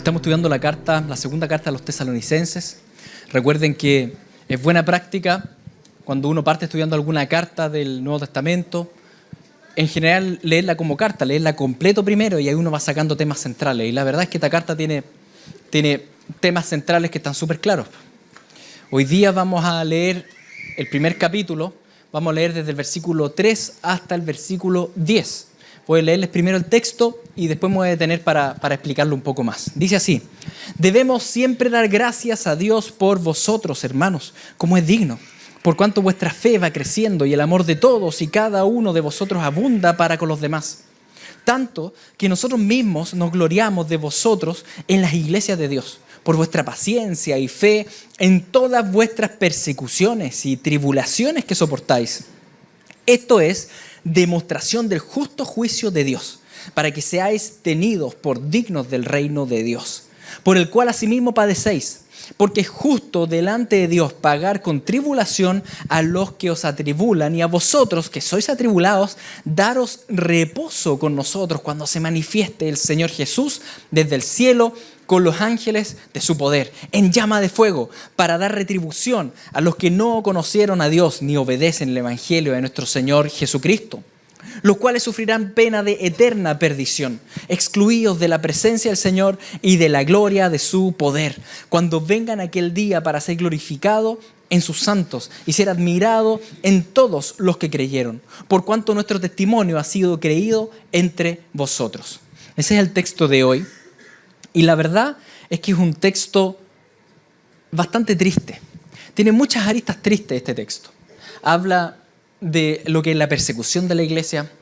Estamos estudiando la segunda carta a los Tesalonicenses. Recuerden que es buena práctica cuando uno parte estudiando alguna carta del Nuevo Testamento, en general leerla como carta, leerla completo primero y ahí uno va sacando temas centrales. Y la verdad es que esta carta tiene temas centrales que están súper claros. Hoy día vamos a leer el primer capítulo, vamos a leer desde el versículo 3 hasta el versículo 10. Voy a leerles primero el texto y después me voy a detener para explicarlo un poco más. Dice así: debemos siempre dar gracias a Dios por vosotros, hermanos, como es digno, por cuanto vuestra fe va creciendo y el amor de todos y cada uno de vosotros abunda para con los demás. Tanto que nosotros mismos nos gloriamos de vosotros en las iglesias de Dios, por vuestra paciencia y fe en todas vuestras persecuciones y tribulaciones que soportáis. Esto es demostración del justo juicio de Dios, para que seáis tenidos por dignos del reino de Dios, por el cual asimismo padecéis, porque es justo delante de Dios pagar con tribulación a los que os atribulan, y a vosotros que sois atribulados, daros reposo con nosotros cuando se manifieste el Señor Jesús desde el cielo con los ángeles de su poder, en llama de fuego, para dar retribución a los que no conocieron a Dios ni obedecen el evangelio de nuestro Señor Jesucristo, los cuales sufrirán pena de eterna perdición, excluidos de la presencia del Señor y de la gloria de su poder, cuando vengan aquel día para ser glorificado en sus santos y ser admirado en todos los que creyeron, por cuanto nuestro testimonio ha sido creído entre vosotros. Ese es el texto de hoy. Y la verdad es que es un texto bastante triste. Tiene muchas aristas tristes este texto. Habla de lo que es la persecución de la iglesia,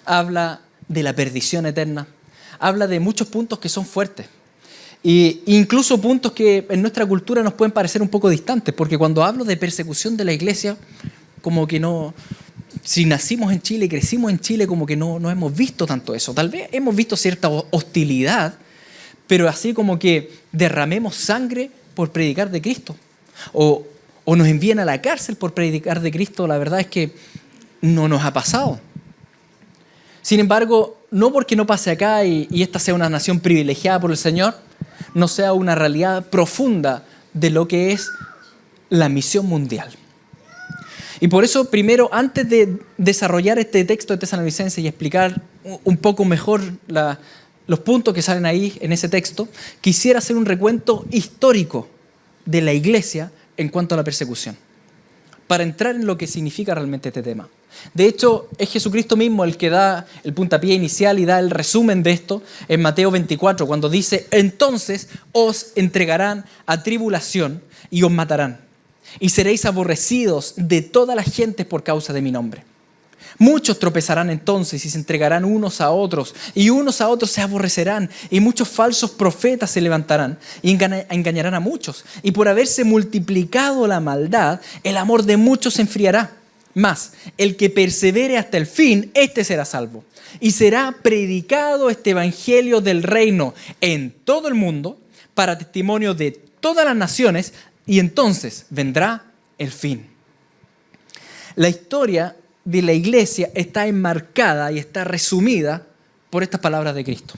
habla de la perdición eterna, habla de muchos puntos que son fuertes. E incluso puntos que en nuestra cultura nos pueden parecer un poco distantes, porque cuando hablo de persecución de la iglesia, como que no... Si nacimos en Chile y crecimos en Chile, como que no hemos visto tanto eso. Tal vez hemos visto cierta hostilidad, pero así como que derramemos sangre por predicar de Cristo, o nos envían a la cárcel por predicar de Cristo, la verdad es que no nos ha pasado. Sin embargo, no porque no pase acá y esta sea una nación privilegiada por el Señor, no sea una realidad profunda de lo que es la misión mundial. Y por eso, primero, antes de desarrollar este texto de Tesalonicenses y explicar un poco mejor los puntos que salen ahí en ese texto, quisiera hacer un recuento histórico de la iglesia en cuanto a la persecución, para entrar en lo que significa realmente este tema. De hecho, es Jesucristo mismo el que da el puntapié inicial y da el resumen de esto en Mateo 24, cuando dice: entonces os entregarán a tribulación y os matarán, y seréis aborrecidos de todas las gentes por causa de mi nombre. Muchos tropezarán entonces y se entregarán unos a otros, y unos a otros se aborrecerán, y muchos falsos profetas se levantarán y engañarán a muchos. Y por haberse multiplicado la maldad, el amor de muchos se enfriará. Mas el que persevere hasta el fin, éste será salvo. Y será predicado este evangelio del reino en todo el mundo para testimonio de todas las naciones, y entonces vendrá el fin. La historia de la iglesia está enmarcada y está resumida por estas palabras de Cristo.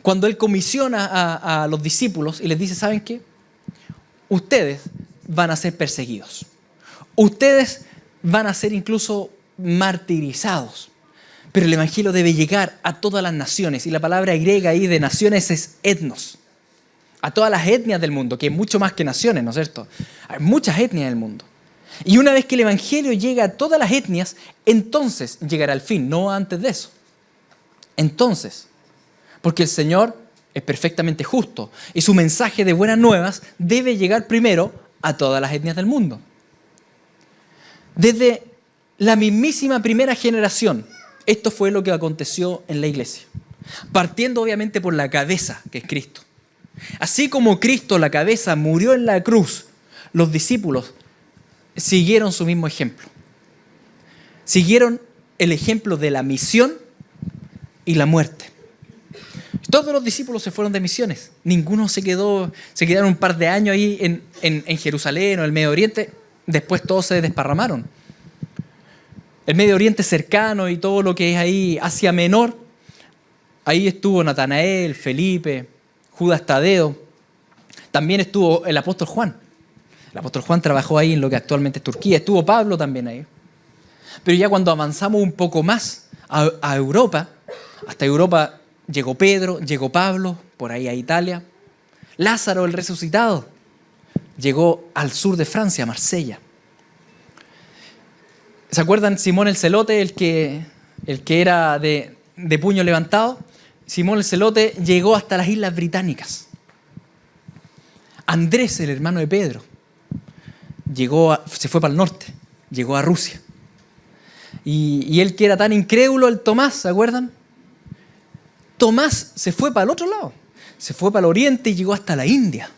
Cuando Él comisiona a los discípulos y les dice: ¿saben qué? Ustedes van a ser perseguidos. Ustedes van a ser incluso martirizados. Pero el evangelio debe llegar a todas las naciones. Y la palabra griega ahí de naciones es etnos. A todas las etnias del mundo, que es mucho más que naciones, ¿no es cierto? Hay muchas etnias en el mundo. Y una vez que el evangelio llega a todas las etnias, entonces llegará el fin, no antes de eso. Entonces, porque el Señor es perfectamente justo y su mensaje de buenas nuevas debe llegar primero a todas las etnias del mundo. Desde la mismísima primera generación, esto fue lo que aconteció en la iglesia. Partiendo obviamente por la cabeza, que es Cristo. Así como Cristo, la cabeza, murió en la cruz, los discípulos siguieron su mismo ejemplo. Siguieron el ejemplo de la misión y la muerte. Todos los discípulos se fueron de misiones. Ninguno se quedaron un par de años ahí en Jerusalén o el Medio Oriente. Después todos se desparramaron. El Medio Oriente cercano y todo lo que es ahí Asia Menor, ahí estuvo Natanael, Felipe, Judas Tadeo. También estuvo el apóstol Juan. El apóstol Juan trabajó ahí en lo que actualmente es Turquía. Estuvo Pablo también ahí. Pero ya cuando avanzamos un poco más a Europa, hasta Europa llegó Pedro, llegó Pablo, por ahí a Italia. Lázaro, el resucitado, llegó al sur de Francia, a Marsella. ¿Se acuerdan Simón el Celote, el que era de puño levantado? Simón el Celote llegó hasta las Islas Británicas. Andrés, el hermano de Pedro, se fue para el norte, llegó a Rusia. Y él que era tan incrédulo, el Tomás, ¿se acuerdan? Tomás se fue para el otro lado, se fue para el oriente y llegó hasta la India.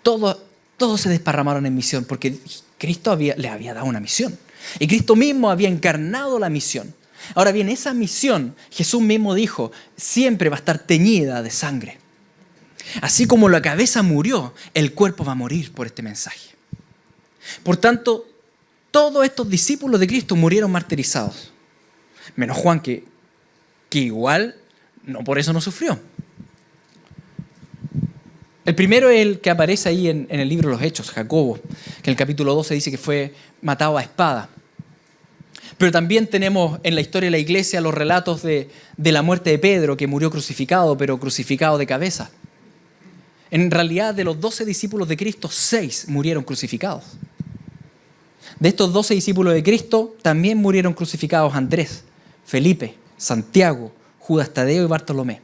Todos se desparramaron en misión porque Cristo le había dado una misión. Y Cristo mismo había encarnado la misión. Ahora bien, esa misión, Jesús mismo dijo, siempre va a estar teñida de sangre. Así como la cabeza murió, el cuerpo va a morir por este mensaje. Por tanto, todos estos discípulos de Cristo murieron martirizados. Menos Juan, que igual no por eso no sufrió. El primero es el que aparece ahí en el libro de los Hechos, Jacobo, que en el capítulo 12 dice que fue matado a espada. Pero también tenemos en la historia de la iglesia los relatos de la muerte de Pedro, que murió crucificado, pero crucificado de cabeza. En realidad, de los 12 discípulos de Cristo, 6 murieron crucificados. De estos 12 discípulos de Cristo, también murieron crucificados Andrés, Felipe, Santiago, Judas Tadeo y Bartolomé.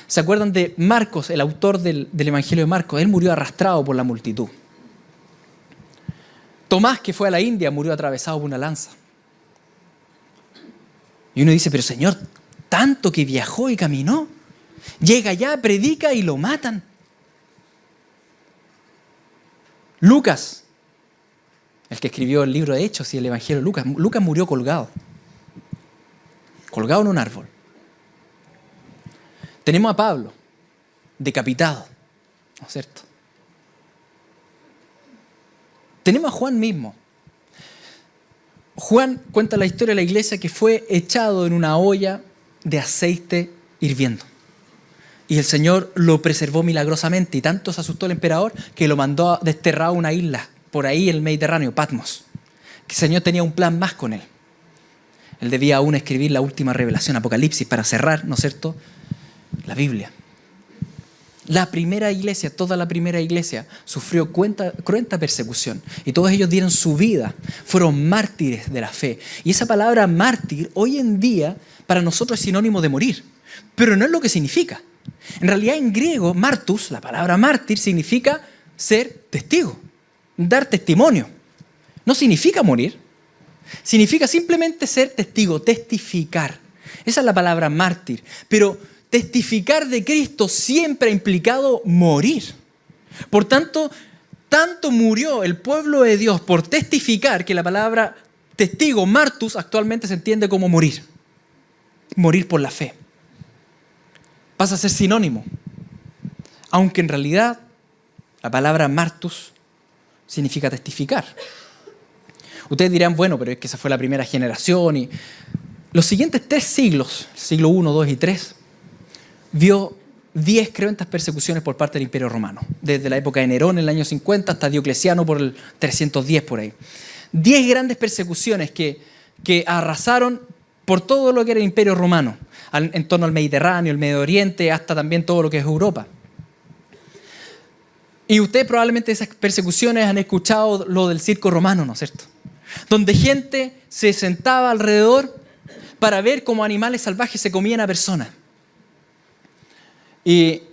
¿Se acuerdan de Marcos, el autor del Evangelio de Marcos? Él murió arrastrado por la multitud. Tomás, que fue a la India, murió atravesado por una lanza. Y uno dice, pero Señor, tanto que viajó y caminó, llega allá, predica y lo matan. Lucas, el que escribió el libro de Hechos y el Evangelio de Lucas, Lucas murió colgado en un árbol. Tenemos a Pablo, decapitado, ¿no es cierto? Tenemos a Juan mismo. Juan cuenta la historia de la iglesia que fue echado en una olla de aceite hirviendo. Y el Señor lo preservó milagrosamente y tanto se asustó el emperador que lo mandó a desterrar a una isla por ahí en el Mediterráneo, Patmos. Que el Señor tenía un plan más con él. Él debía aún escribir la última revelación, Apocalipsis, para cerrar, ¿no es cierto?, la Biblia. La primera iglesia, toda la primera iglesia, sufrió cruenta persecución. Y todos ellos dieron su vida, fueron mártires de la fe. Y esa palabra mártir, hoy en día, para nosotros es sinónimo de morir. Pero no es lo que significa. En realidad, en griego, martus, la palabra mártir, significa ser testigo, dar testimonio. No significa morir. Significa simplemente ser testigo, testificar. Esa es la palabra mártir. Pero testificar de Cristo siempre ha implicado morir. Por tanto, tanto murió el pueblo de Dios por testificar que la palabra testigo, martus, actualmente se entiende como morir. Morir por la fe. Pasa a ser sinónimo. Aunque en realidad la palabra martus significa testificar. Ustedes dirán, bueno, pero es que esa fue la primera generación. Y los siguientes 3 siglos, siglo I, II y III, vio 10 cruentas persecuciones por parte del Imperio Romano. Desde la época de Nerón en el año 50 hasta Diocleciano por el 310 por ahí. 10 grandes persecuciones que arrasaron por todo lo que era el Imperio Romano, en torno al Mediterráneo, el Medio Oriente, hasta también todo lo que es Europa. Y ustedes probablemente de esas persecuciones han escuchado lo del circo romano, ¿no es cierto? Donde gente se sentaba alrededor para ver cómo animales salvajes se comían a personas. Y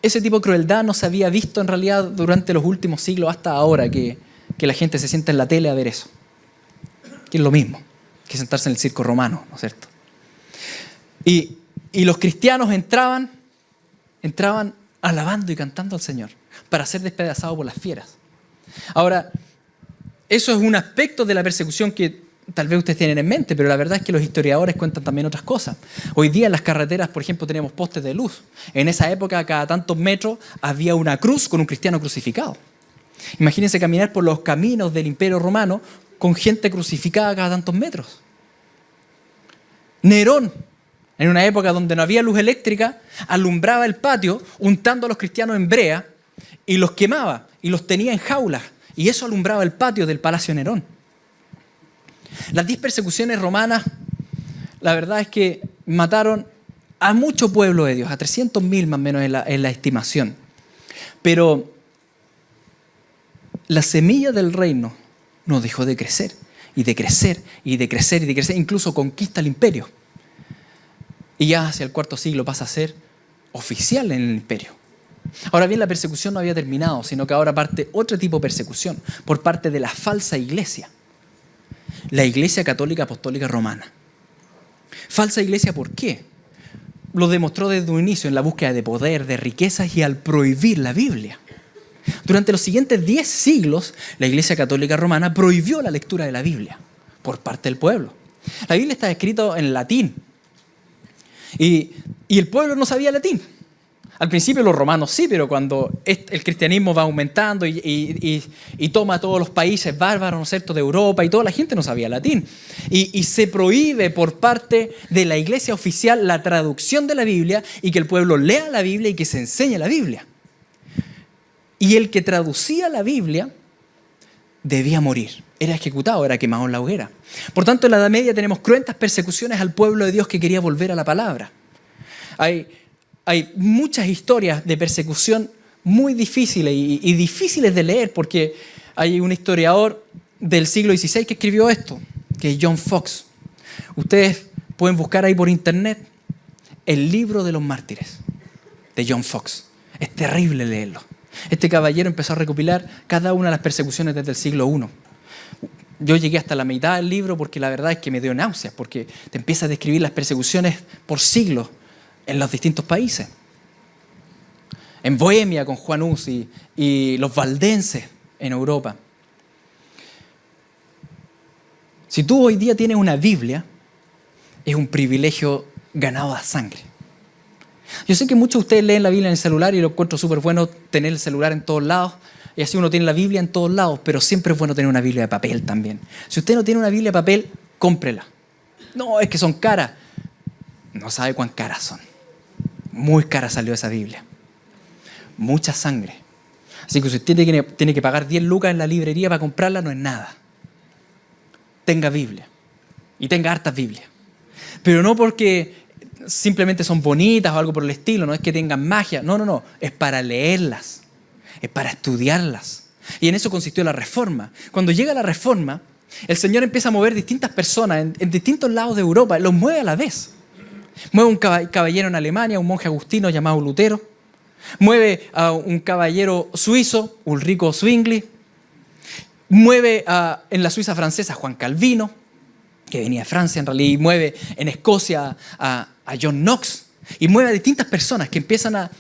ese tipo de crueldad no se había visto en realidad durante los últimos siglos hasta ahora que la gente se sienta en la tele a ver eso. Que es lo mismo que sentarse en el circo romano, ¿no es cierto? Y los cristianos entraban alabando y cantando al Señor para ser despedazados por las fieras. Ahora, eso es un aspecto de la persecución que tal vez ustedes tienen en mente, pero la verdad es que los historiadores cuentan también otras cosas. Hoy día en las carreteras, por ejemplo, tenemos postes de luz. En esa época, cada tantos metros, había una cruz con un cristiano crucificado. Imagínense caminar por los caminos del Imperio Romano con gente crucificada cada tantos metros. Nerón, En una época donde no había luz eléctrica, alumbraba el patio untando a los cristianos en brea y los quemaba y los tenía en jaulas. Y eso alumbraba el patio del Palacio Nerón. Las 10 persecuciones romanas, la verdad es que mataron a mucho pueblo de Dios, a 300.000 más o menos en la estimación. Pero la semilla del reino no dejó de crecer, y de crecer, y de crecer, y de crecer, incluso conquista el imperio. Y ya hacia el IV siglo pasa a ser oficial en el imperio. Ahora bien, la persecución no había terminado, sino que ahora parte otro tipo de persecución, por parte de la falsa iglesia. La Iglesia Católica Apostólica Romana. Falsa iglesia, ¿por qué? Lo demostró desde un inicio en la búsqueda de poder, de riquezas y al prohibir la Biblia. Durante los siguientes 10 siglos, la Iglesia Católica Romana prohibió la lectura de la Biblia por parte del pueblo. La Biblia está escrita en latín y el pueblo no sabía latín. Al principio los romanos sí, pero cuando el cristianismo va aumentando y toma todos los países bárbaros, ¿no es cierto?, de Europa, y toda la gente no sabía latín. Y se prohíbe por parte de la iglesia oficial la traducción de la Biblia y que el pueblo lea la Biblia y que se enseñe la Biblia. Y el que traducía la Biblia debía morir. Era ejecutado, era quemado en la hoguera. Por tanto, en la Edad Media tenemos cruentas persecuciones al pueblo de Dios que quería volver a la palabra. Hay muchas historias de persecución muy difíciles y difíciles de leer, porque hay un historiador del siglo XVI que escribió esto, que es John Fox. Ustedes pueden buscar ahí por internet el libro de los mártires de John Fox. Es terrible leerlo. Este caballero empezó a recopilar cada una de las persecuciones desde el siglo I. Yo llegué hasta la mitad del libro porque la verdad es que me dio náuseas, porque te empieza a describir las persecuciones por siglos en los distintos países. En Bohemia con Juan Hus y los valdenses en Europa. Si tú hoy día tienes una Biblia, es un privilegio ganado a sangre. Yo sé que muchos de ustedes leen la Biblia en el celular y lo encuentro súper bueno tener el celular en todos lados, y así uno tiene la Biblia en todos lados, pero siempre es bueno tener una Biblia de papel también. Si usted no tiene una Biblia de papel, cómprela. No, es que son caras. No sabe cuán caras son. Muy cara salió esa Biblia. Mucha sangre. Así que si usted tiene que pagar 10 lucas en la librería para comprarla, no es nada. Tenga Biblia. Y tenga hartas Biblias. Pero no porque simplemente son bonitas o algo por el estilo, no es que tengan magia. No. Es para leerlas. Es para estudiarlas. Y en eso consistió la Reforma. Cuando llega la Reforma, el Señor empieza a mover distintas personas en distintos lados de Europa. Los mueve a la vez. Mueve un caballero en Alemania, un monje agustino llamado Lutero. Mueve a un caballero suizo, Ulrico Zwingli. Mueve en la Suiza francesa a Juan Calvino, que venía de Francia en realidad. Y mueve en Escocia a John Knox. Y mueve a distintas personas que empiezan a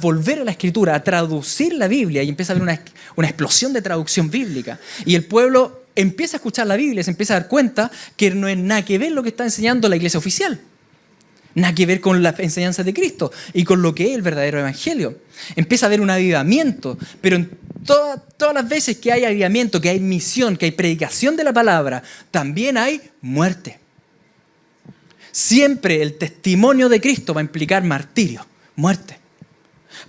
volver a la Escritura, a traducir la Biblia. Y empieza a haber una explosión de traducción bíblica. Y el pueblo empieza a escuchar la Biblia, se empieza a dar cuenta que no es nada que ver lo que está enseñando la iglesia oficial. Nada que ver con las enseñanzas de Cristo y con lo que es el verdadero evangelio. Empieza a haber un avivamiento, pero en todas las veces que hay avivamiento, que hay misión, que hay predicación de la palabra, también hay muerte. Siempre el testimonio de Cristo va a implicar martirio, muerte.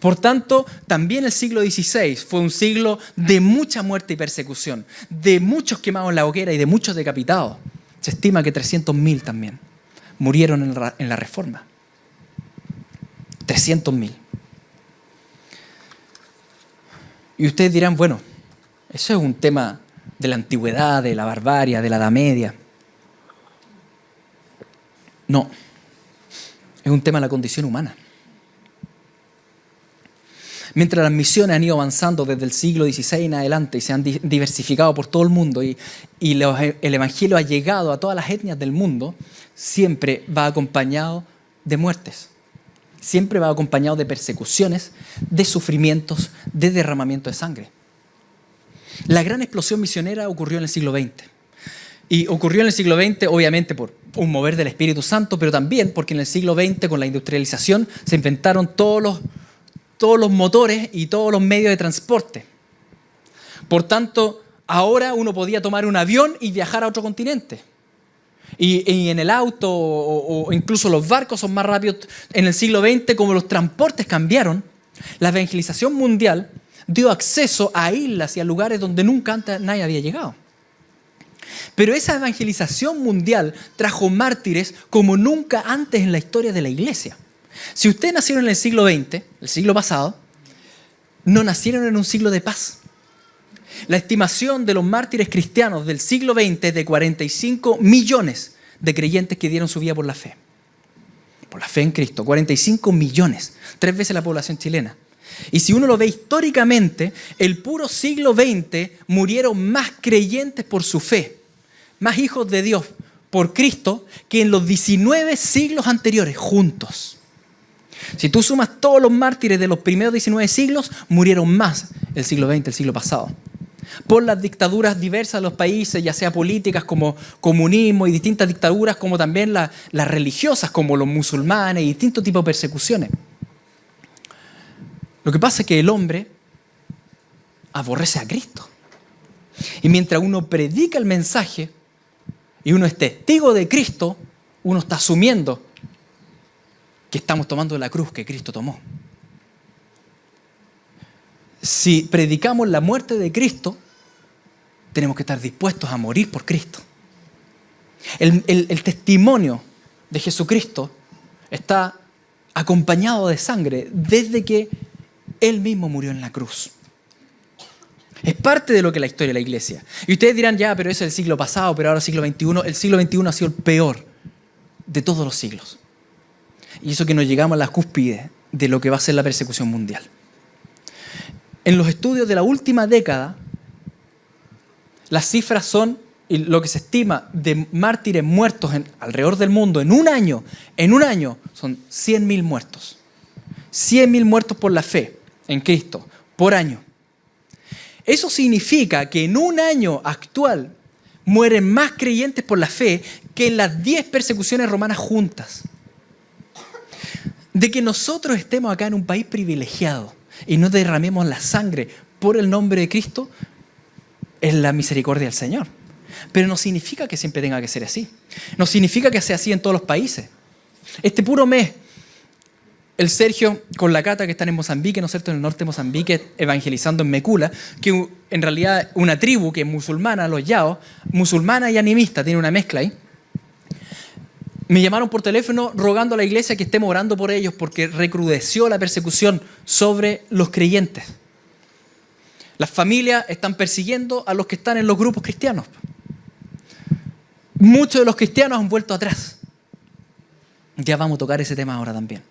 Por tanto, también el siglo XVI fue un siglo de mucha muerte y persecución, de muchos quemados en la hoguera y de muchos decapitados. Se estima que 300.000 también murieron en la Reforma. 300.000. Y ustedes dirán, bueno, eso es un tema de la antigüedad, de la barbarie, de la Edad Media. No, es un tema de la condición humana. Mientras las misiones han ido avanzando desde el siglo XVI en adelante y se han diversificado por todo el mundo y el evangelio ha llegado a todas las etnias del mundo, siempre va acompañado de muertes. Siempre va acompañado de persecuciones, de sufrimientos, de derramamiento de sangre. La gran explosión misionera ocurrió en el siglo XX. Y ocurrió en el siglo XX, obviamente, por un mover del Espíritu Santo, pero también porque en el siglo XX, con la industrialización, se inventaron todos los motores y todos los medios de transporte. Por tanto, ahora uno podía tomar un avión y viajar a otro continente. Y en el auto o incluso los barcos son más rápidos. En el siglo XX, como los transportes cambiaron, la evangelización mundial dio acceso a islas y a lugares donde nunca antes nadie había llegado. Pero esa evangelización mundial trajo mártires como nunca antes en la historia de la iglesia. Si ustedes nacieron en el siglo XX, el siglo pasado, no nacieron en un siglo de paz. La estimación de los mártires cristianos del siglo XX es de 45 millones de creyentes que dieron su vida por la fe. Por la fe en Cristo. 45 millones. 3 veces la población chilena. Y si uno lo ve históricamente, el puro siglo XX murieron más creyentes por su fe, más hijos de Dios por Cristo, que en los 19 siglos anteriores juntos. Si tú sumas todos los mártires de los primeros 19 siglos, murieron más el siglo XX, el siglo pasado. Por las dictaduras diversas de los países, ya sea políticas como comunismo y distintas dictaduras, como también las religiosas, como los musulmanes y distintos tipos de persecuciones. Lo que pasa es que el hombre aborrece a Cristo. Y mientras uno predica el mensaje y uno es testigo de Cristo, uno está asumiendo que estamos tomando la cruz que Cristo tomó. Si predicamos la muerte de Cristo, tenemos que estar dispuestos a morir por Cristo. El testimonio de Jesucristo está acompañado de sangre desde que Él mismo murió en la cruz. Es parte de lo que es la historia de la iglesia. Y ustedes dirán, ya, pero eso es el siglo pasado, pero ahora el siglo XXI. El siglo XXI ha sido el peor de todos los siglos. Y eso que nos llegamos a la cúspide de lo que va a ser la persecución mundial. En los estudios de la última década, las cifras son, y lo que se estima de mártires muertos alrededor del mundo en un año son 100.000 muertos. 100.000 muertos por la fe en Cristo, por año. Eso significa que en un año actual mueren más creyentes por la fe que en las 10 persecuciones romanas juntas. De que nosotros estemos acá en un país privilegiado y no derramemos la sangre por el nombre de Cristo es la misericordia del Señor. Pero no significa que siempre tenga que ser así. No significa que sea así en todos los países. Este puro mes, el Sergio con la Cata que están en Mozambique, ¿no es cierto?, en el norte de Mozambique, evangelizando en Mekula, que en realidad una tribu que es musulmana, los Yao, musulmana y animista, tiene una mezcla ahí. Me llamaron por teléfono rogando a la iglesia que estemos orando por ellos porque recrudeció la persecución sobre los creyentes. Las familias están persiguiendo a los que están en los grupos cristianos. Muchos de los cristianos han vuelto atrás. Ya vamos a tocar ese tema ahora también.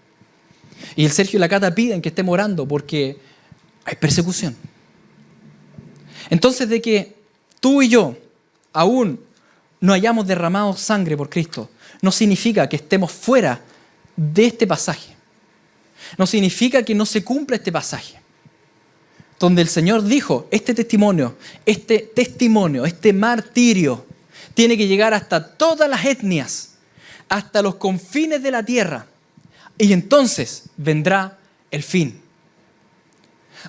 Y el Sergio y la Cata piden que estemos orando porque hay persecución. Entonces, de que tú y yo aún no hayamos derramado sangre por Cristo, no significa que estemos fuera de este pasaje. No significa que no se cumpla este pasaje. Donde el Señor dijo, este testimonio, este martirio, tiene que llegar hasta todas las etnias, hasta los confines de la tierra. Y entonces vendrá el fin.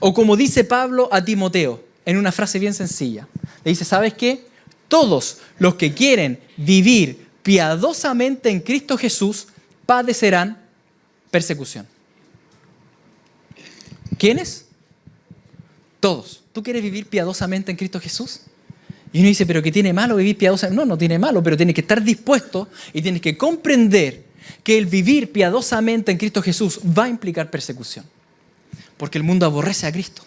O como dice Pablo a Timoteo, en una frase bien sencilla. Le dice, ¿sabes qué? Todos los que quieren vivir piadosamente en Cristo Jesús padecerán persecución. ¿Quiénes? Todos. ¿Tú quieres vivir piadosamente en Cristo Jesús? Y uno dice, ¿pero qué tiene malo vivir piadosamente? No, no tiene malo, pero tienes que estar dispuesto y tienes que comprender que el vivir piadosamente en Cristo Jesús va a implicar persecución. Porque el mundo aborrece a Cristo.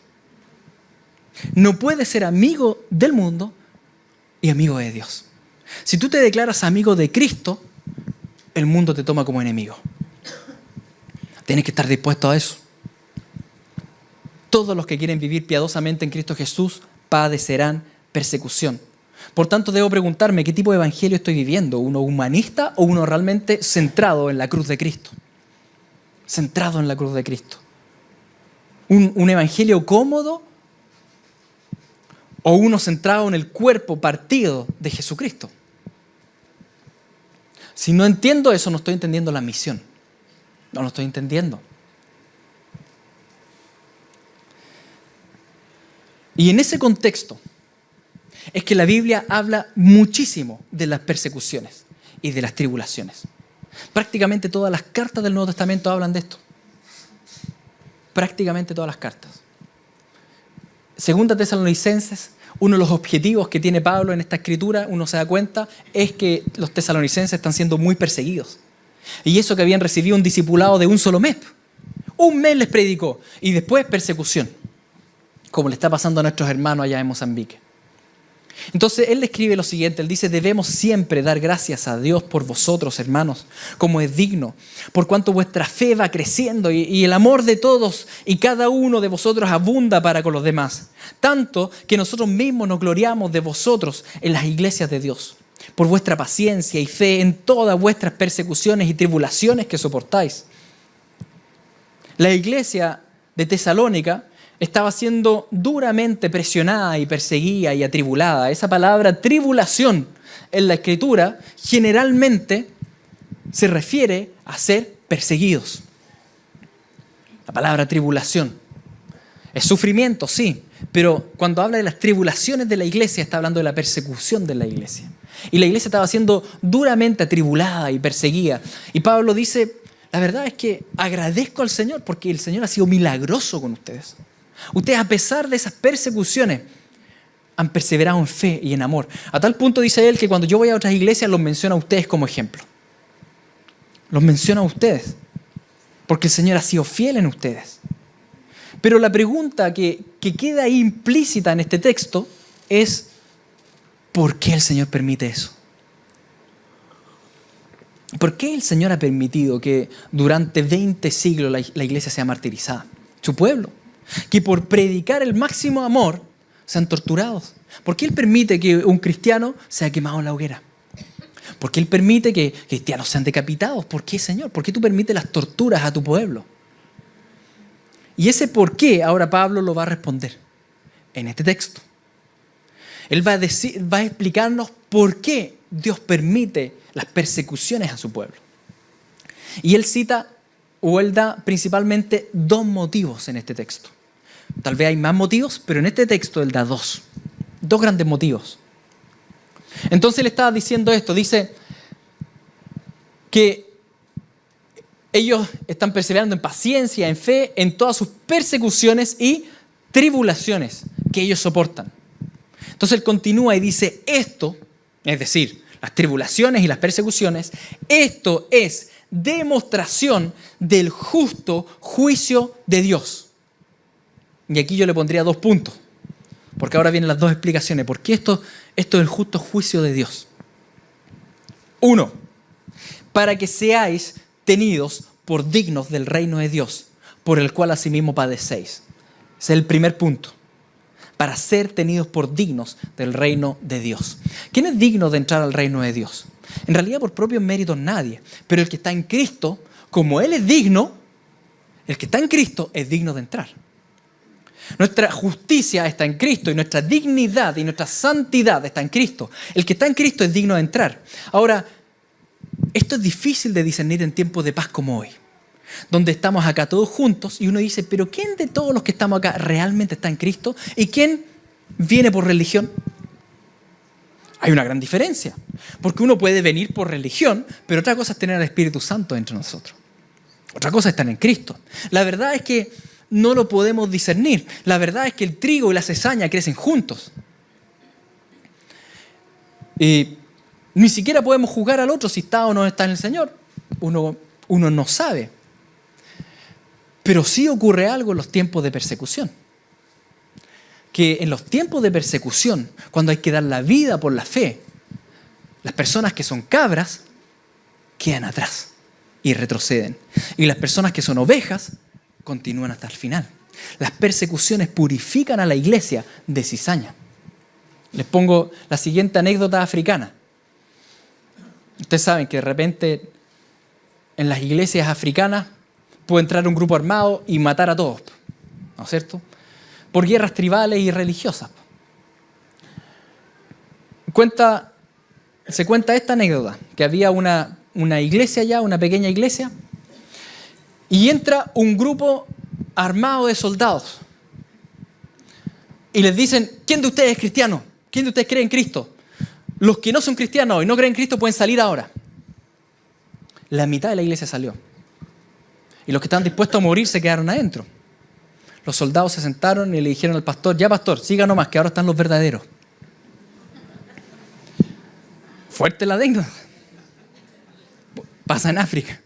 No puedes ser amigo del mundo y amigo de Dios. Si tú te declaras amigo de Cristo, el mundo te toma como enemigo. Tienes que estar dispuesto a eso. Todos los que quieren vivir piadosamente en Cristo Jesús padecerán persecución. Por tanto, debo preguntarme qué tipo de evangelio estoy viviendo, uno humanista o uno realmente centrado en la cruz de Cristo. Centrado en la cruz de Cristo. Un evangelio cómodo o uno centrado en el cuerpo partido de Jesucristo. Si no entiendo eso, no estoy entendiendo la misión. No lo estoy entendiendo. Y en ese contexto es que la Biblia habla muchísimo de las persecuciones. y de las tribulaciones. Prácticamente todas las cartas del Nuevo Testamento hablan de esto. Prácticamente todas las cartas. Segunda Tesalonicenses, uno de los objetivos que tiene Pablo en esta escritura, uno se da cuenta, es que los tesalonicenses están siendo muy perseguidos. Y eso que habían recibido un discipulado de un solo mes. Un mes les predicó y después persecución, como le está pasando a nuestros hermanos allá en Mozambique. Entonces él le escribe lo siguiente, él dice: debemos siempre dar gracias a Dios por vosotros, hermanos, como es digno, por cuanto vuestra fe va creciendo y el amor de todos y cada uno de vosotros abunda para con los demás, tanto que nosotros mismos nos gloriamos de vosotros en las iglesias de Dios, por vuestra paciencia y fe en todas vuestras persecuciones y tribulaciones que soportáis. La iglesia de Tesalónica estaba siendo duramente presionada y perseguida y atribulada. Esa palabra tribulación en la Escritura generalmente se refiere a ser perseguidos. La palabra tribulación es sufrimiento, sí, pero cuando habla de las tribulaciones de la iglesia está hablando de la persecución de la iglesia. Y la iglesia estaba siendo duramente atribulada y perseguida. Y Pablo dice: la verdad es que agradezco al Señor porque el Señor ha sido milagroso con ustedes. Ustedes, a pesar de esas persecuciones, han perseverado en fe y en amor. A tal punto, dice él, que cuando yo voy a otras iglesias los menciono a ustedes como ejemplo. Los menciono a ustedes porque el Señor ha sido fiel en ustedes. Pero la pregunta que queda ahí implícita en este texto es: ¿por qué el Señor permite eso? ¿Por qué el Señor ha permitido que durante 20 siglos la iglesia sea martirizada? Su pueblo. Que por predicar el máximo amor sean torturados. ¿Por qué Él permite que un cristiano sea quemado en la hoguera? ¿Por qué Él permite que cristianos sean decapitados? ¿Por qué, Señor? ¿Por qué tú permites las torturas a tu pueblo? Y ese por qué ahora Pablo lo va a responder en este texto. Él va a explicarnos por qué Dios permite las persecuciones a su pueblo. Y él cita, o él da principalmente dos motivos en este texto. Tal vez hay más motivos, pero en este texto él da dos grandes motivos. Entonces él estaba diciendo esto, dice que ellos están perseverando en paciencia, en fe, en todas sus persecuciones y tribulaciones que ellos soportan. Entonces él continúa y dice: esto, es decir, las tribulaciones y las persecuciones, esto es demostración del justo juicio de Dios. Y aquí yo le pondría 2 puntos, porque ahora vienen las 2 explicaciones. ¿Por qué esto es el justo juicio de Dios? 1, para que seáis tenidos por dignos del reino de Dios, por el cual asimismo padecéis. Ese es el primer punto. Para ser tenidos por dignos del reino de Dios. ¿Quién es digno de entrar al reino de Dios? En realidad, por propios méritos nadie, pero el que está en Cristo, como Él es digno, el que está en Cristo es digno de entrar. Nuestra justicia está en Cristo y nuestra dignidad y nuestra santidad está en Cristo. El que está en Cristo es digno de entrar. Ahora, esto es difícil de discernir en tiempos de paz como hoy, donde estamos acá todos juntos y uno dice: pero ¿quién de todos los que estamos acá realmente está en Cristo? ¿Y quién viene por religión? Hay una gran diferencia, porque uno puede venir por religión, pero otra cosa es tener al Espíritu Santo entre nosotros. Otra cosa es estar en Cristo. La verdad es que no lo podemos discernir. La verdad es que el trigo y la cizaña crecen juntos. Y ni siquiera podemos juzgar al otro si está o no está en el Señor. Uno no sabe. Pero sí ocurre algo en los tiempos de persecución. Que en los tiempos de persecución, cuando hay que dar la vida por la fe, las personas que son cabras quedan atrás y retroceden. Y las personas que son ovejas continúan hasta el final. Las persecuciones purifican a la iglesia de cizaña. Les pongo la siguiente anécdota africana. Ustedes saben que de repente en las iglesias africanas puede entrar un grupo armado y matar a todos, ¿no es cierto? Por guerras tribales y religiosas. Se cuenta esta anécdota, que había una iglesia allá, una pequeña iglesia, y entra un grupo armado de soldados. Y les dicen: ¿quién de ustedes es cristiano? ¿Quién de ustedes cree en Cristo? Los que no son cristianos y no creen en Cristo pueden salir ahora. la mitad de la iglesia salió. Y los que estaban dispuestos a morir se quedaron adentro. Los soldados se sentaron y le dijeron al pastor: ya pastor, siga nomás, que ahora están los verdaderos. Fuerte la anécdota. Pasa en África.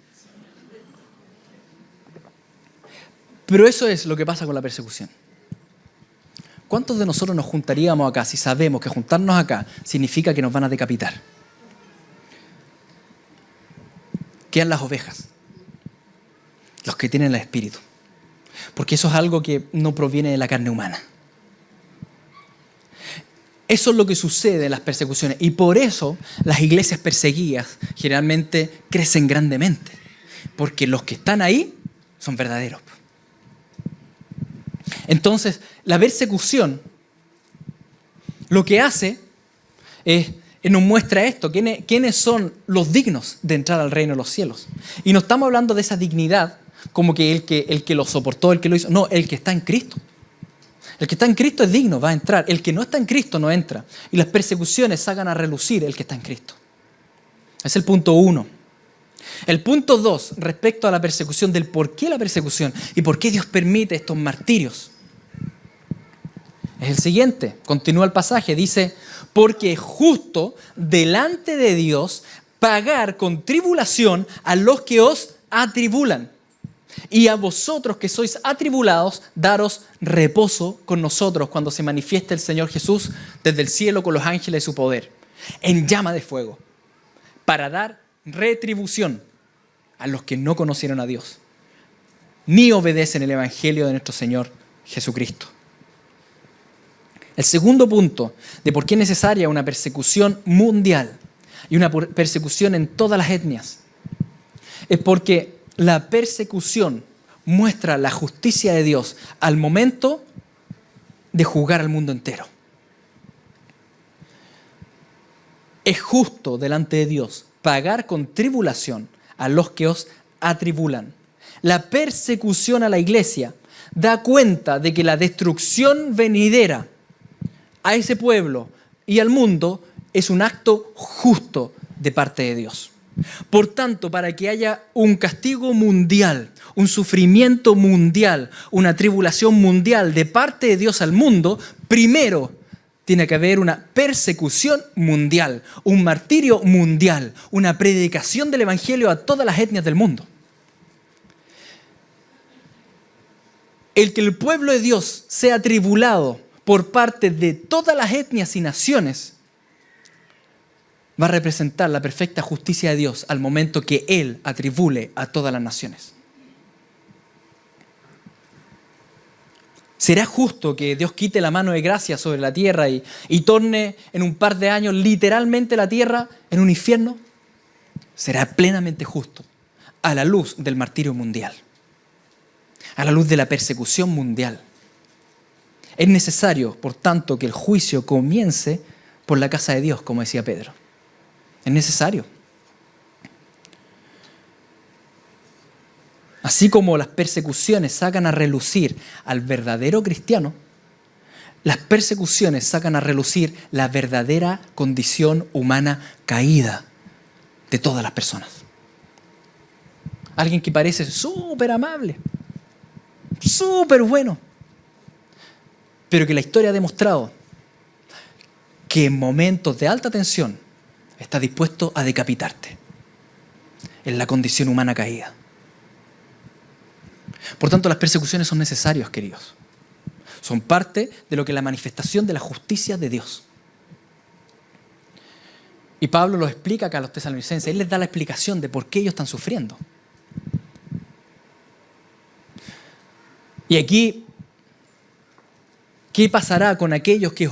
Pero eso es lo que pasa con la persecución. ¿Cuántos de nosotros nos juntaríamos acá si sabemos que juntarnos acá significa que nos van a decapitar? Quedan las ovejas, los que tienen el espíritu, porque eso es algo que no proviene de la carne humana. Eso es lo que sucede en las persecuciones, y por eso las iglesias perseguidas generalmente crecen grandemente, porque los que están ahí son verdaderos. Entonces, la persecución lo que hace es nos muestra esto, quiénes son los dignos de entrar al reino de los cielos. Y no estamos hablando de esa dignidad como que el que lo soportó, el que lo hizo. No, el que está en Cristo. El que está en Cristo es digno, va a entrar. El que no está en Cristo no entra. Y las persecuciones sacan a relucir el que está en Cristo. Es el punto 1. El punto 2, respecto a la persecución, del por qué la persecución y por qué Dios permite estos martirios, es el siguiente. Continúa el pasaje, dice: porque es justo delante de Dios pagar con tribulación a los que os atribulan, y a vosotros que sois atribulados, daros reposo con nosotros cuando se manifieste el Señor Jesús desde el cielo con los ángeles de su poder, en llama de fuego, para dar retribución a los que no conocieron a Dios, ni obedecen el evangelio de nuestro Señor Jesucristo. El segundo punto de por qué es necesaria una persecución mundial y una persecución en todas las etnias es porque la persecución muestra la justicia de Dios al momento de juzgar al mundo entero. Es justo delante de Dios pagar con tribulación a los que os atribulan. La persecución a la iglesia da cuenta de que la destrucción venidera a ese pueblo y al mundo es un acto justo de parte de Dios. Por tanto, para que haya un castigo mundial, un sufrimiento mundial, una tribulación mundial de parte de Dios al mundo, primero tiene que haber una persecución mundial, un martirio mundial, una predicación del evangelio a todas las etnias del mundo. El que el pueblo de Dios sea tribulado por parte de todas las etnias y naciones va a representar la perfecta justicia de Dios al momento que Él atribule a todas las naciones. ¿Será justo que Dios quite la mano de gracia sobre la tierra y torne en un par de años literalmente la tierra en un infierno? Será plenamente justo a la luz del martirio mundial, a la luz de la persecución mundial. Es necesario, por tanto, que el juicio comience por la casa de Dios, como decía Pedro. Es necesario. Así como las persecuciones sacan a relucir al verdadero cristiano, las persecuciones sacan a relucir la verdadera condición humana caída de todas las personas. Alguien que parece súper amable, súper bueno, pero que la historia ha demostrado que en momentos de alta tensión está dispuesto a decapitarte. Es la condición humana caída. Por tanto, las persecuciones son necesarias, queridos. Son parte de lo que es la manifestación de la justicia de Dios. Y Pablo lo explica acá a los tesalonicenses. Él les da la explicación de por qué ellos están sufriendo. Y aquí, ¿qué pasará con aquellos que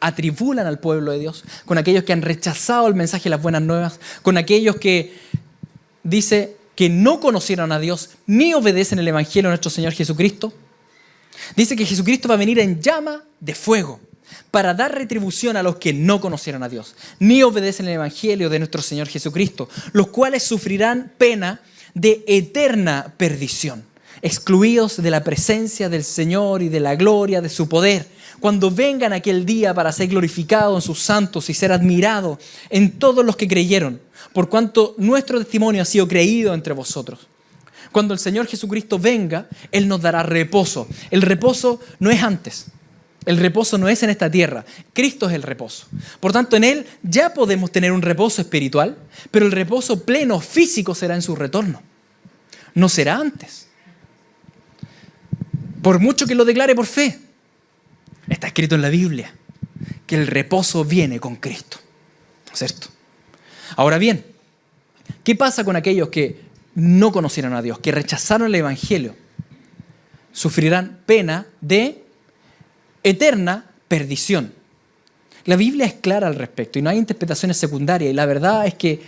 atribulan al pueblo de Dios? Con aquellos que han rechazado el mensaje de las buenas nuevas, con aquellos que dice que no conocieron a Dios ni obedecen el evangelio de nuestro Señor Jesucristo. Dice que Jesucristo va a venir en llama de fuego para dar retribución a los que no conocieron a Dios, ni obedecen el evangelio de nuestro Señor Jesucristo, los cuales sufrirán pena de eterna perdición. excluidos de la presencia del Señor y de la gloria de su poder. Cuando vengan aquel día para ser glorificado en sus santos y ser admirado en todos los que creyeron, por cuanto nuestro testimonio ha sido creído entre vosotros. Cuando el Señor Jesucristo venga, Él nos dará reposo. El reposo no es antes. El reposo no es en esta tierra. Cristo es el reposo. Por tanto, en Él ya podemos tener un reposo espiritual, pero el reposo pleno físico será en su retorno. No será antes. Por mucho que lo declare por fe, está escrito en la Biblia que el reposo viene con Cristo. ¿Cierto? Ahora bien, ¿qué pasa con aquellos que no conocieron a Dios, que rechazaron el Evangelio? Sufrirán pena de eterna perdición. La Biblia es clara al respecto y no hay interpretaciones secundarias, y la verdad es que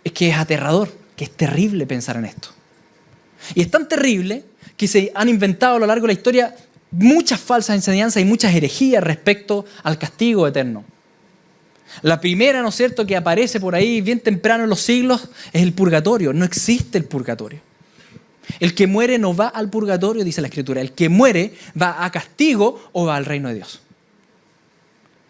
es aterrador, que es terrible pensar en esto. Y es tan terrible que se han inventado a lo largo de la historia muchas falsas enseñanzas y muchas herejías respecto al castigo eterno. La primera, ¿no es cierto?, que aparece por ahí bien temprano en los siglos es el purgatorio. No existe el purgatorio. El que muere no va al purgatorio, dice la Escritura. El que muere va a castigo o va al reino de Dios.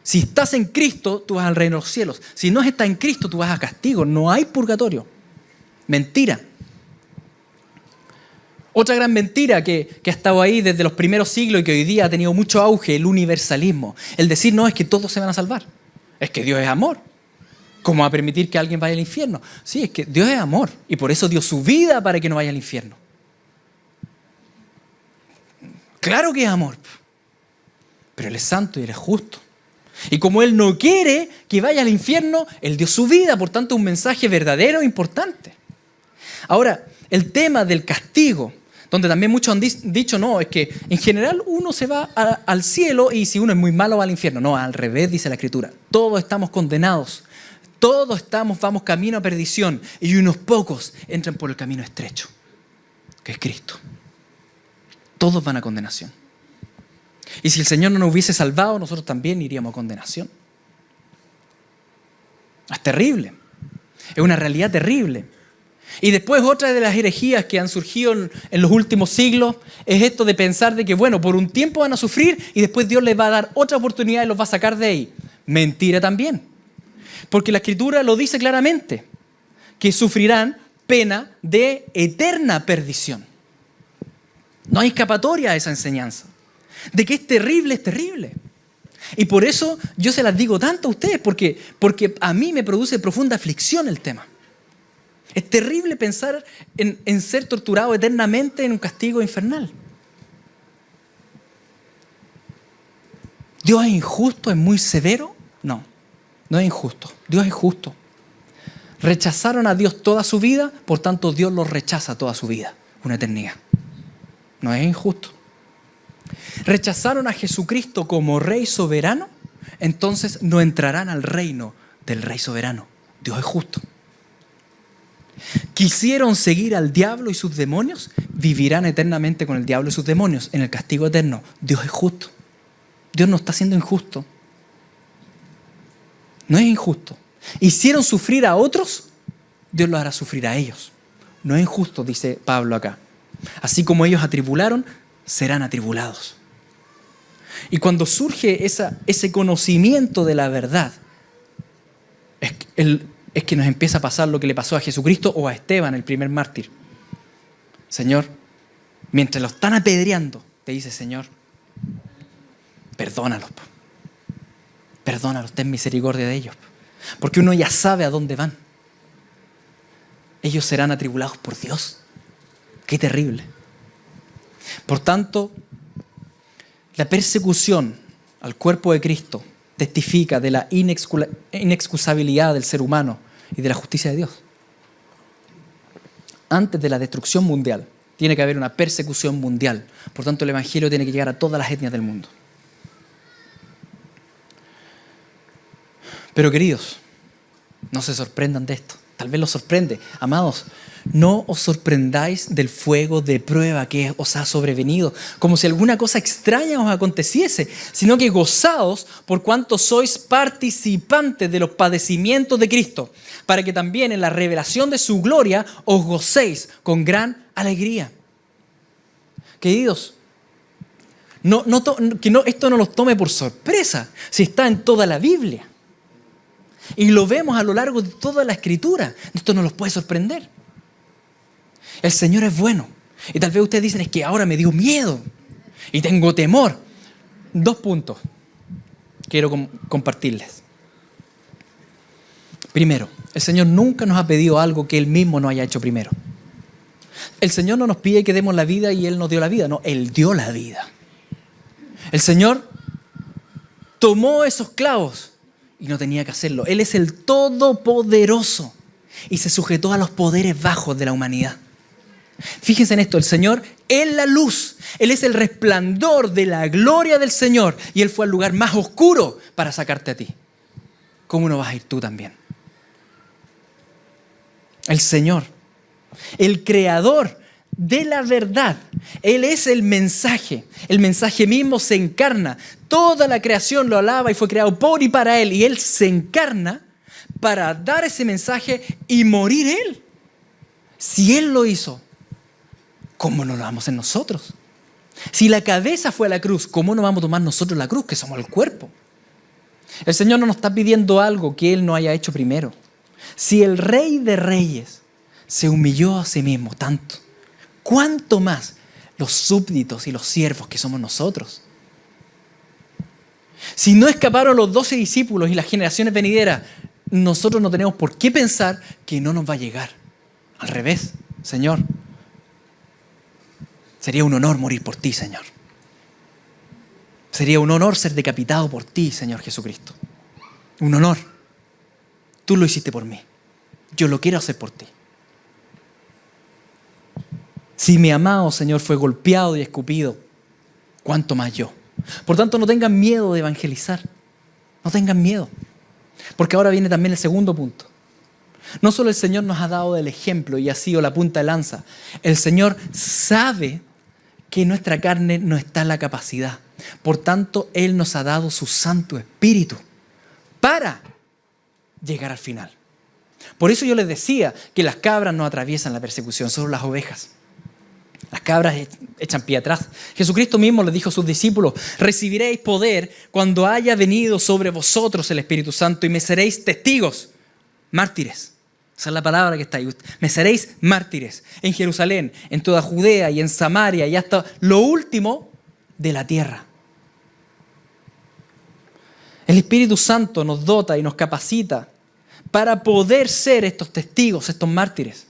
Si estás en Cristo, tú vas al reino de los cielos. Si no estás en Cristo, tú vas a castigo. No hay purgatorio. Mentira. Otra gran mentira que ha estado ahí desde los primeros siglos y que hoy día ha tenido mucho auge, el universalismo. El decir, no, es que todos se van a salvar. Es que Dios es amor. ¿Cómo va a permitir que alguien vaya al infierno? Sí, es que Dios es amor y por eso dio su vida para que no vaya al infierno. Claro que es amor, pero Él es santo y Él es justo. Y como Él no quiere que vaya al infierno, Él dio su vida, por tanto un mensaje verdadero e importante. Ahora, el tema del castigo, donde también muchos han dicho, no, es que en general uno se va al cielo y si uno es muy malo va al infierno. No, al revés, dice la Escritura. Todos estamos condenados. Todos vamos camino a perdición y unos pocos entran por el camino estrecho, que es Cristo. Todos van a condenación. Y si el Señor no nos hubiese salvado, nosotros también iríamos a condenación. Es terrible. Es una realidad terrible. Y después otra de las herejías que han surgido en los últimos siglos es esto de pensar de que, bueno, por un tiempo van a sufrir y después Dios les va a dar otra oportunidad y los va a sacar de ahí. Mentira también. Porque la Escritura lo dice claramente, que sufrirán pena de eterna perdición. No hay escapatoria a esa enseñanza. De que es terrible, es terrible. Y por eso yo se las digo tanto a ustedes, porque a mí me produce profunda aflicción el tema. Es terrible pensar en ser torturado eternamente en un castigo infernal. ¿Dios es injusto? ¿Es muy severo? No, no es injusto. Dios es justo. Rechazaron a Dios toda su vida, por tanto Dios los rechaza toda su vida, una eternidad. No es injusto. Rechazaron a Jesucristo como Rey soberano, entonces no entrarán al reino del Rey soberano. Dios es justo. Quisieron seguir al diablo y sus demonios, vivirán eternamente con el diablo y sus demonios en el castigo eterno. Dios es justo. Dios no está siendo injusto. No es injusto. Hicieron sufrir a otros, Dios los hará sufrir a ellos. No es injusto, dice Pablo acá. Así como ellos atribularon, serán atribulados. Y cuando surge ese conocimiento de la verdad, es que nos empieza a pasar lo que le pasó a Jesucristo o a Esteban, el primer mártir. Señor, mientras lo están apedreando, te dice, Señor, perdónalos. Perdónalos, ten misericordia de ellos. Porque uno ya sabe a dónde van. Ellos serán atribulados por Dios. Qué terrible. Por tanto, la persecución al cuerpo de Cristo testifica de la inexcusabilidad del ser humano y de la justicia de Dios. Antes de la destrucción mundial, tiene que haber una persecución mundial. Por tanto, el Evangelio tiene que llegar a todas las etnias del mundo. Pero queridos, no se sorprendan de esto. Tal vez los sorprende. Amados, no os sorprendáis del fuego de prueba que os ha sobrevenido, como si alguna cosa extraña os aconteciese, sino que gozaos por cuanto sois participantes de los padecimientos de Cristo, para que también en la revelación de su gloria os gocéis con gran alegría. Queridos, esto no los tome por sorpresa, si está en toda la Biblia. Y lo vemos a lo largo de toda la Escritura. Esto no los puede sorprender. El Señor es bueno. Y tal vez ustedes dicen, es que ahora me dio miedo y tengo temor. 2 puntos quiero compartirles. Primero, el Señor nunca nos ha pedido algo que Él mismo no haya hecho primero. El Señor no nos pide que demos la vida y Él nos dio la vida. No, Él dio la vida. El Señor tomó esos clavos y no tenía que hacerlo. Él es el Todopoderoso y se sujetó a los poderes bajos de la humanidad. Fíjense en esto, el Señor es la luz. Él es el resplandor de la gloria del Señor y Él fue al lugar más oscuro para sacarte a ti. ¿Cómo no vas a ir tú también? El Señor, el creador de la verdad. Él es el mensaje. El mensaje mismo se encarna. Toda la creación lo alaba y fue creado por y para Él. Y Él se encarna para dar ese mensaje y morir Él. Si Él lo hizo, ¿cómo no lo vamos a hacer nosotros? Si la cabeza fue a la cruz, ¿cómo no vamos a tomar nosotros la cruz, que somos el cuerpo? El Señor no nos está pidiendo algo que Él no haya hecho primero. Si el Rey de Reyes se humilló a sí mismo tanto, ¿cuánto más los súbditos y los siervos que somos nosotros? Si no escaparon los 12 discípulos y las generaciones venideras, nosotros no tenemos por qué pensar que no nos va a llegar. Al revés, Señor, sería un honor morir por ti, Señor. Sería un honor ser decapitado por ti, Señor Jesucristo. Un honor. Tú lo hiciste por mí. Yo lo quiero hacer por ti. Si mi amado Señor fue golpeado y escupido, ¿cuánto más yo? Por tanto, no tengan miedo de evangelizar. No tengan miedo. Porque ahora viene también el segundo punto. No solo el Señor nos ha dado el ejemplo y ha sido la punta de lanza. El Señor sabe que nuestra carne no está en la capacidad. Por tanto, Él nos ha dado su Santo Espíritu para llegar al final. Por eso yo les decía que las cabras no atraviesan la persecución, solo las ovejas. Las cabras echan pie atrás. Jesucristo mismo les dijo a sus discípulos: recibiréis poder cuando haya venido sobre vosotros el Espíritu Santo y me seréis testigos, mártires. Esa es la palabra que está ahí. Me seréis mártires en Jerusalén, en toda Judea y en Samaria y hasta lo último de la tierra. El Espíritu Santo nos dota y nos capacita para poder ser estos testigos, estos mártires.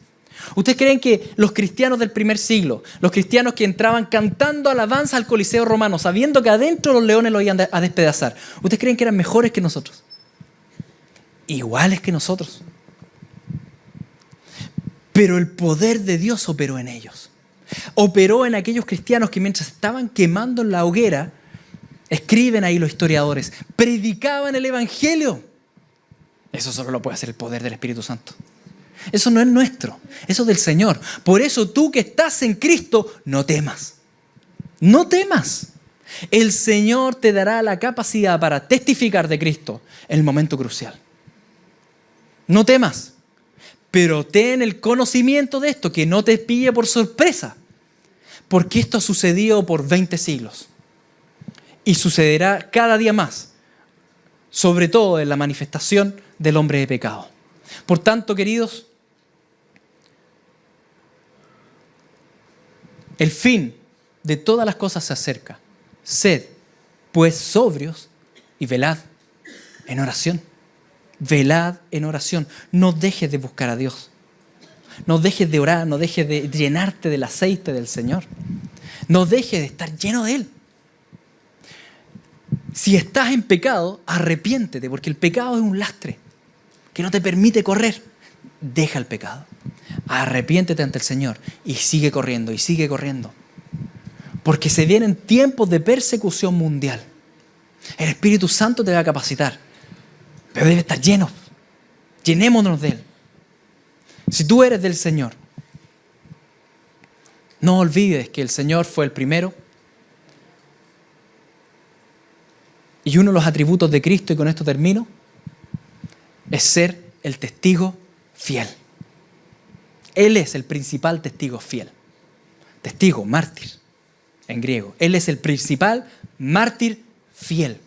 ¿Ustedes creen que los cristianos del primer siglo, los cristianos que entraban cantando alabanza al Coliseo romano, sabiendo que adentro los leones los iban a despedazar, ¿ustedes creen que eran mejores que nosotros? Iguales que nosotros. Pero el poder de Dios operó en ellos. Operó en aquellos cristianos que mientras estaban quemando en la hoguera, escriben ahí los historiadores, predicaban el Evangelio. Eso solo lo puede hacer el poder del Espíritu Santo. Eso no es nuestro, eso es del Señor. Por eso tú que estás en Cristo, no temas. No temas. El Señor te dará la capacidad para testificar de Cristo en el momento crucial. No temas. Pero ten el conocimiento de esto, que no te pille por sorpresa. Porque esto ha sucedido por 20 siglos. Y sucederá cada día más. Sobre todo en la manifestación del hombre de pecado. Por tanto, queridos, el fin de todas las cosas se acerca. Sed, pues, sobrios y velad en oración. Velad en oración. No dejes de buscar a Dios. No dejes de orar, no dejes de llenarte del aceite del Señor. No dejes de estar lleno de Él. Si estás en pecado, arrepiéntete, porque el pecado es un lastre que no te permite correr. Deja el pecado. Arrepiéntete ante el Señor y sigue corriendo y sigue corriendo. Porque se vienen tiempos de persecución mundial. El Espíritu Santo te va a capacitar, pero debe estar lleno. Llenémonos de Él. Si tú eres del Señor, no olvides que el Señor fue el primero. Y uno de los atributos de Cristo, y con esto termino, es ser el testigo fiel. Él es el principal testigo fiel. Testigo, mártir. en griego. Él es el principal mártir fiel.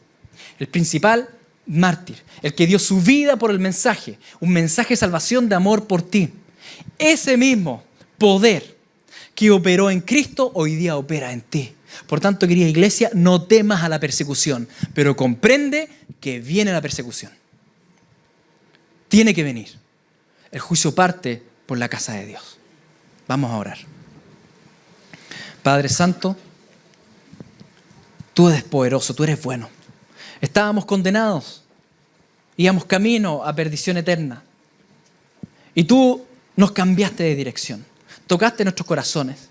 El principal mártir. El que dio su vida por el mensaje. Un mensaje de salvación, de amor por ti. Ese mismo poder que operó en Cristo, hoy día opera en ti. Por tanto, querida iglesia, no temas a la persecución, pero comprende que viene la persecución. Tiene que venir. El juicio parte por la casa de Dios. Vamos a orar. Padre Santo, tú eres poderoso, tú eres bueno. Estábamos condenados, íbamos camino a perdición eterna. Y tú nos cambiaste de dirección, tocaste nuestros corazones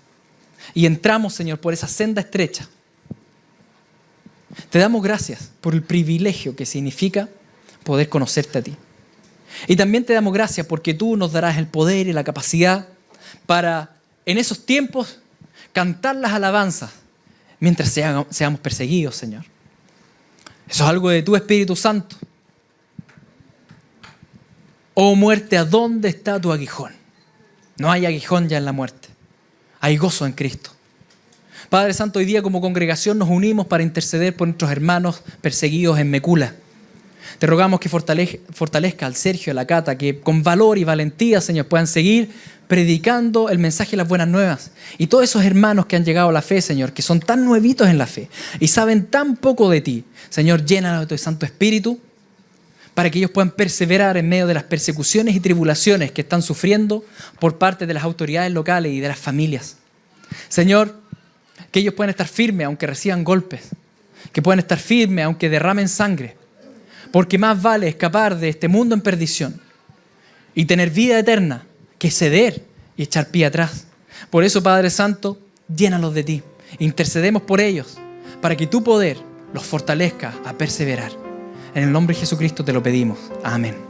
y entramos, Señor, por esa senda estrecha. Te damos gracias por el privilegio que significa poder conocerte a ti. Y también te damos gracias porque tú nos darás el poder y la capacidad para, en esos tiempos, cantar las alabanzas mientras seamos perseguidos, Señor. Eso es algo de tu Espíritu Santo. Oh muerte, ¿a dónde está tu aguijón? No hay aguijón ya en la muerte. Hay gozo en Cristo. Padre Santo, hoy día como congregación nos unimos para interceder por nuestros hermanos perseguidos en Mecula. Te rogamos que fortalezca al Sergio, a la Cata, que con valor y valentía, Señor, puedan seguir predicando el mensaje de las buenas nuevas. Y todos esos hermanos que han llegado a la fe, Señor, que son tan nuevitos en la fe y saben tan poco de ti, Señor, llénalos de tu Santo Espíritu para que ellos puedan perseverar en medio de las persecuciones y tribulaciones que están sufriendo por parte de las autoridades locales y de las familias. Señor, que ellos puedan estar firmes aunque reciban golpes, que puedan estar firmes aunque derramen sangre, porque más vale escapar de este mundo en perdición y tener vida eterna que ceder y echar pie atrás. Por eso, Padre Santo, llénalos de ti. Intercedemos por ellos para que tu poder los fortalezca a perseverar. En el nombre de Jesucristo te lo pedimos. Amén.